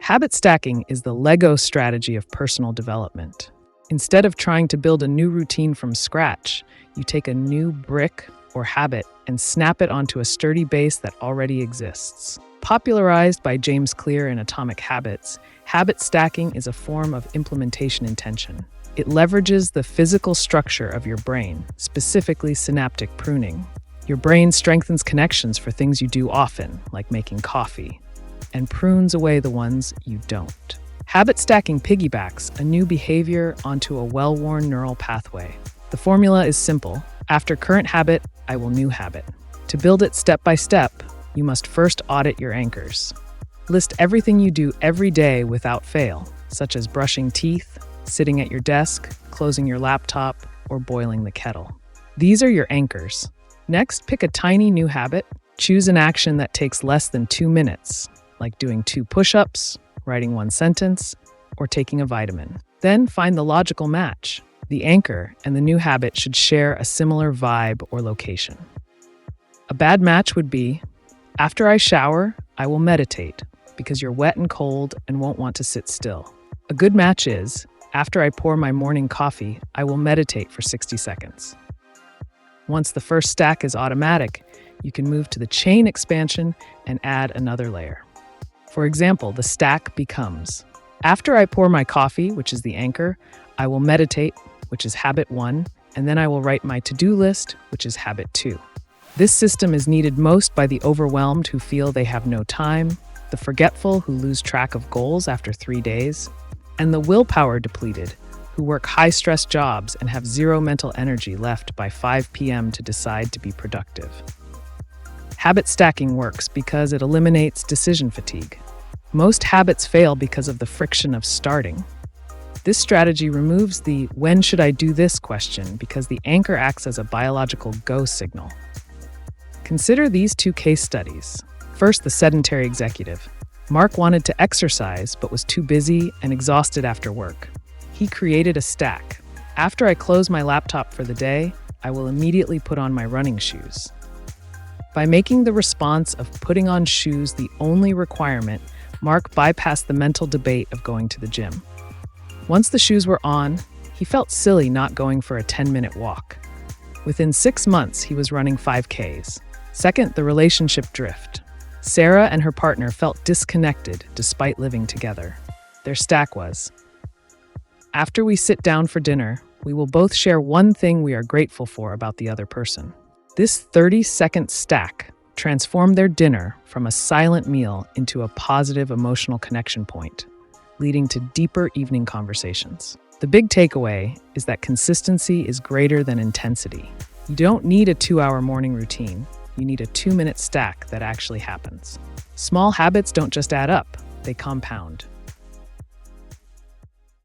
Habit stacking is the Lego strategy of personal development. Instead of trying to build a new routine from scratch, you take a new brick or habit and snap it onto a sturdy base that already exists. Popularized by James Clear in Atomic Habits, habit stacking is a form of implementation intention. It leverages the physical structure of your brain, specifically synaptic pruning. Your brain strengthens connections for things you do often, like making coffee, and prunes away the ones you don't. Habit stacking piggybacks a new behavior onto a well-worn neural pathway. The formula is simple. After current habit, I will new habit. To build it step by step, you must first audit your anchors. List everything you do every day without fail, such as brushing teeth, sitting at your desk, closing your laptop, or boiling the kettle. These are your anchors. Next, pick a tiny new habit. Choose an action that takes less than 2 minutes, like doing 2 push-ups, writing 1 sentence, or taking a vitamin. Then find the logical match. The anchor and the new habit should share a similar vibe or location. A bad match would be, after I shower, I will meditate, because you're wet and cold and won't want to sit still. A good match is, after I pour my morning coffee, I will meditate for 60 seconds. Once the first stack is automatic, you can move to the chain expansion and add another layer. For example, the stack becomes, after I pour my coffee, which is the anchor, I will meditate, which is habit 1, and then I will write my to-do list, which is habit 2. This system is needed most by the overwhelmed who feel they have no time, the forgetful who lose track of goals after 3 days, and the willpower depleted who work high-stress jobs and have zero mental energy left by 5 p.m. to decide to be productive. Habit stacking works because it eliminates decision fatigue. Most habits fail because of the friction of starting. This strategy removes the "when should I do this" question because the anchor acts as a biological go signal. Consider these 2 case studies. First, the sedentary executive. Mark wanted to exercise but was too busy and exhausted after work. He created a stack. After I close my laptop for the day, I will immediately put on my running shoes. By making the response of putting on shoes the only requirement, Mark bypassed the mental debate of going to the gym. Once the shoes were on, he felt silly not going for a 10-minute walk. Within 6 months, he was running 5Ks. Second, the relationship drift. Sarah and her partner felt disconnected despite living together. Their stack was, after we sit down for dinner, we will both share one thing we are grateful for about the other person. This 30-second stack transformed their dinner from a silent meal into a positive emotional connection point, leading to deeper evening conversations. The big takeaway is that consistency is greater than intensity. You don't need a 2-hour morning routine. You need a 2-minute stack that actually happens. Small habits don't just add up, they compound.